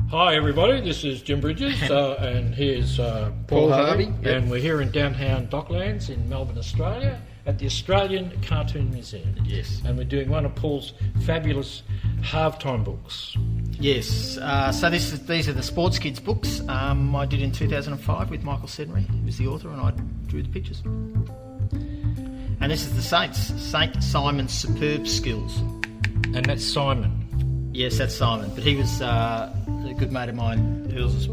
Hi everybody, this is Jim Bridges and here's Paul Harvey. Yep. And we're here in downtown Docklands in Melbourne, Australia at the Australian Cartoon Museum. Yes. And we're doing one of Paul's fabulous halftime books. Yes, so these are the Sports Kids books I did in 2005 with Michael Sedunary, who was the author, and I drew the pictures. And this is the Saint Simon's Superb Skills. And that's Simon. Yes, that's Simon, but he was a good mate of mine, Earl's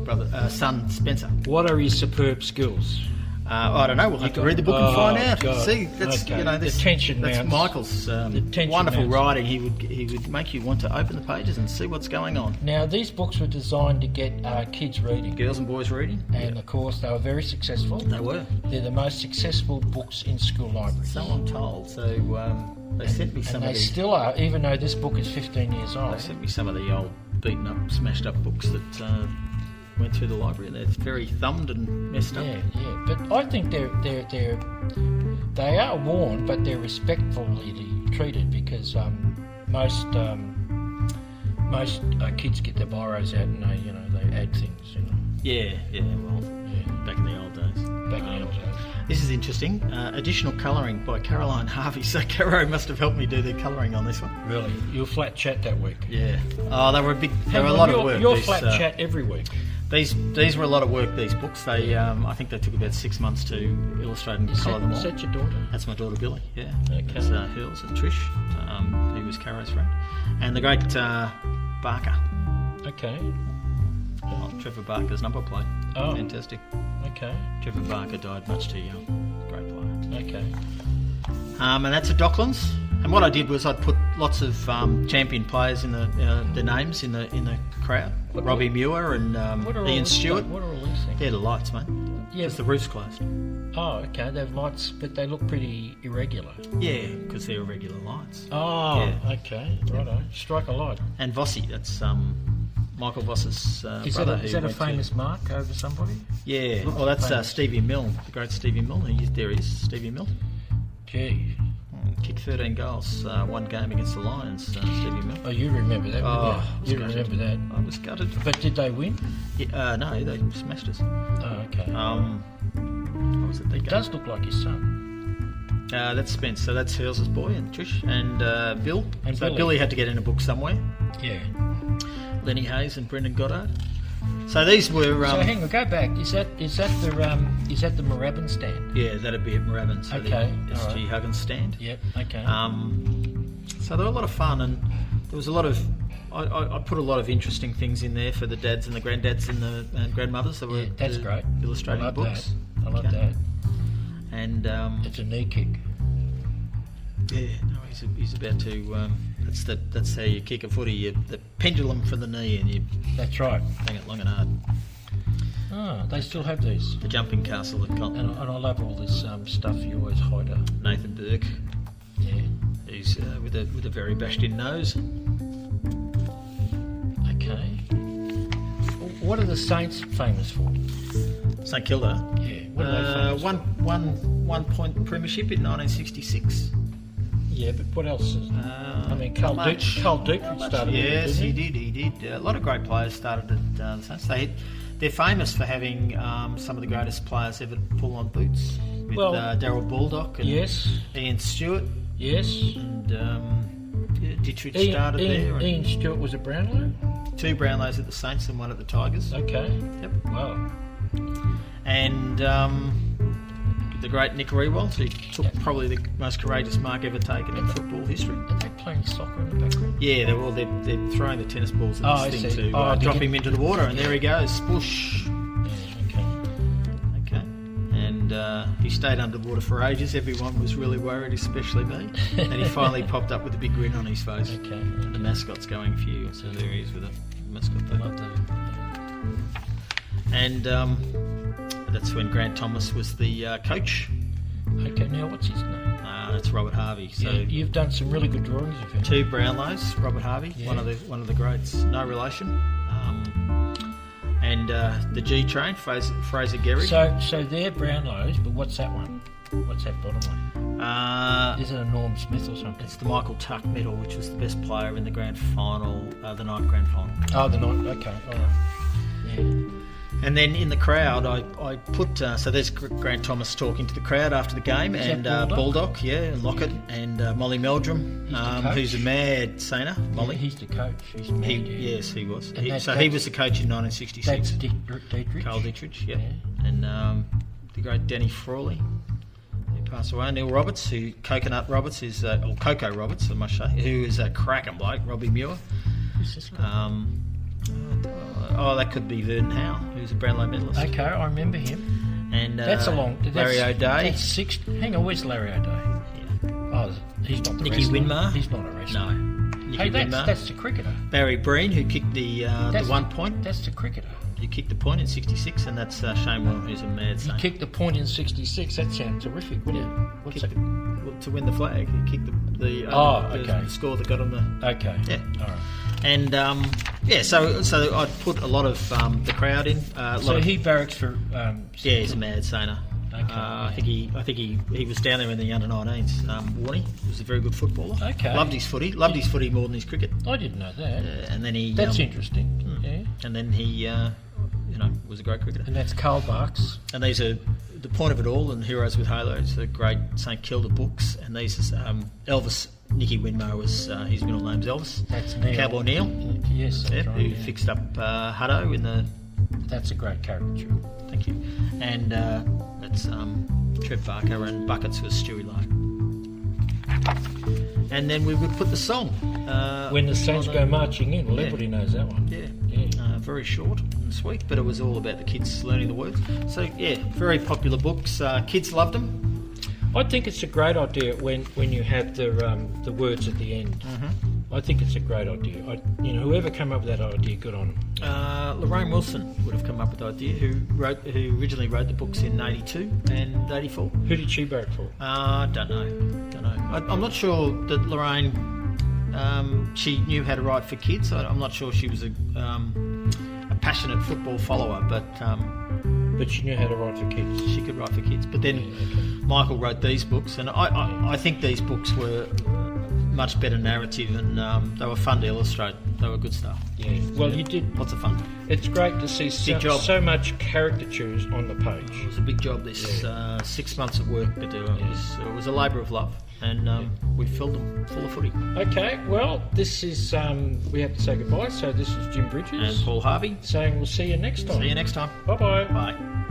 son, Spencer. What are his superb skills? I don't know. We'll have to read the book and find out. God. See, that's Okay. the tension that's mounts. Michael's tension wonderful mounts. writing. He would make you want to open the pages and see what's going on. Now these books were designed to get kids reading. Girls and boys reading, And of course they were very successful. they were. They're the most successful books in school libraries. So I'm told. So they sent me some And of they these. still are, even though this book is 15 years old. They sent me some of the old, beaten up, smashed up books that went through the library. They're very thumbed and messed up. Yeah. But I think they are worn, but they're respectfully treated because most kids get their biros out and they add things. Yeah. Well, back in the old days. Back in the old days. This is interesting. Additional colouring by Caroline Harvey. So Caro must have helped me do the colouring on this one. Really, your flat chat that week. Yeah. Oh, they were a lot of work. Your these, flat chat every week. These were a lot of work. These books. They I think they took about 6 months to illustrate and colour them all. Is that your daughter? That's my daughter Billy. Yeah. Okay. That's Hurls and Trish, who was Caro's friend, and the great Barker. Okay. Oh, Trevor Barker's number plate. Oh. Fantastic. Okay. Trevor Barker died much too young. Great player. Okay. And that's at Docklands. And what I did was I'd put lots of champion players in the names in the crowd. Robbie Muir and Ian Stewart. What are all these things? Yeah, the lights, mate. Yeah. Because the roof's closed. Oh, okay. They have lights, but they look pretty irregular. Yeah, because they're irregular lights. Oh, Yeah. okay. Righto. Strike a light. And Vossi, that's Michael Voss's Is brother. that a famous mark over somebody? Yeah. Looks Well, that's famous. Stevie Milne, the great Stevie Milne. There he is, Stevie Milne. Gee. Kicked 13 goals, one game against the Lions, Stevie Milne. Oh, you remember that? Oh, you gutted. remember that? I was gutted. But did they win? Yeah, no, they smashed us. Oh, okay. What was it? It does look like his son. That's Spence. So that's Hurls' boy and Trish and Bill. And so Billy. Billy had to get in a book somewhere. Yeah. Lenny Hayes and Brendan Goddard. So these were. So hang on, go back. Is that the Moorabbin stand? Yeah, that'd be at Moorabbin. So Okay, the SG alright. Huggins stand. Yep. Okay. So they were a lot of fun, and there was a lot of. I put a lot of interesting things in there for the dads and the granddads and the grandmothers that were Yeah, that's great. illustrating I love books. that. I love Okay. that. And It's a knee kick. yeah, no, he's about to. That's how you kick a footy. The pendulum for the knee, and you That's right. bang it long and hard. Ah, they still have these. The jumping castle at And Colton. I love all this stuff you always hide. Nathan Burke. Yeah. He's with a very bashed-in nose. Okay. What are the Saints famous for? St Kilda. Yeah. What are they famous for? One point premiership in 1966. Yeah, but what else is? I mean, Carl not much. Dietrich started. Yes, it, he did. A lot of great players started at the Saints. They're famous for having some of the greatest players ever pull on boots. With Well, Darryl Baldock and Yes. Ian Stewart. Yes. And Dietrich started there. And Ian Stewart was a Brownlow. 2 Brownlows at the Saints and 1 at the Tigers. Okay. Yep. Wow. And the great Nick Rewald, who took probably the most courageous mark ever taken in football history. Are they playing soccer in the background? Yeah, they're throwing the tennis balls at I this thing see. to Did drop you- him into the water, and there he goes, sploosh. Yeah. Okay. Okay. And he stayed underwater for ages. Everyone was really worried, especially me. And he finally popped up with a big grin on his face. Okay. The mascot's going for you. So there he is with a mascot there. Love that. And that's when Grant Thomas was the coach. Okay, now what's his name? That's Robert Harvey. So Yeah, you've done some really good drawings of him. 2 Brownlows, Robert Harvey, Yeah. one of the greats, no relation. And the G Train, Fraser Gehrig. So they're Brownlows, but what's that one? What's that bottom one? Is it a Norm Smith or something? It's the Michael Tuck medal, which was the best player in the grand final, the night grand final. Oh, the night. Okay, all right. Yeah. And then in the crowd, I put so there's Grant Thomas talking to the crowd after the game, Is and that Baldock, and Lockett, and Molly Meldrum, He's the coach. who's a mad saner. Molly, Yeah, he's the coach. He's mad, yeah. yes, he was. And He that's- was the coach in 1966. That's Dietrich. Carl Dietrich, yeah. Yeah. And the great Danny Frawley, who passed away. Neil Roberts, Coconut Roberts is, or Coco Roberts, I must say, who is a cracking bloke. Robbie Muir. Who's this one? That could be Vernon Howe, who's a Brownlow medalist. Okay, I remember him. And That's a long. Larry O'Day. That's 6. Hang on, where's Larry O'Day? Yeah. Oh, he's not the Nicky wrestler. Winmar. He's not a wrestler. No. Nicky Hey, Winmar. that's the cricketer. Barry Breen, who kicked the 1 point. That's the cricketer. He kicked the point in 66, and that's Shane Warne, who's a mad He saint. kicked the point in 66. That sounds terrific, wouldn't it? What's Kicked that? to win the flag. He kicked the okay. score that got him the... Okay. Yeah. All right. And so I put a lot of the crowd in. So he barracks for. Yeah, he's a mad saner. Okay. I think he was down there in the under-19s. Warney was a very good footballer. Okay. Loved his footy. Loved his footy more than his cricket. I didn't know that. And then he. That's interesting. Yeah. And then he, was a great cricketer. And that's Carl Barks. And these are the point of it all. And Heroes with Halos, the great St Kilda books. And these is Elvis. Nicky Winmar was his middle name's Elvis. That's Neil. Cowboy Neil. Yes, that's Yep, right. who Yeah. fixed up Hutto in the. That's a great caricature. Thank you. And that's Trev Barker, and Buckets was Stewie Lowe. And then we would put the song. When the Saints on go marching in, well, everybody knows that one. Yeah. Yeah. Very short and sweet, but it was all about the kids learning the words. So, yeah, very popular books. Kids loved them. I think it's a great idea when you have the words at the end. Mm-hmm. I think it's a great idea. Whoever came up with that idea, good on them. Lorraine Wilson would have come up with the idea, who originally wrote the books in 82 and 84. Who did she barrack for? Don't know. I'm not sure that Lorraine, she knew how to write for kids. I'm not sure she was a passionate football follower, but she knew how to write for kids. she could write for kids. But then Yeah, okay. Michael wrote these books, and I think these books were much better narrative, and they were fun to illustrate. They were good stuff. Yeah. Well, you did. Lots of fun. It's great to see job. so much caricatures on the It page. was a big job, this 6 months of work, but it was a labour of love, and we filled them full of footy. Okay. Well, this is we have to say goodbye. So this is Jim Bridges And Paul Harvey. saying we'll see you next time. See you next time. Bye bye. Bye.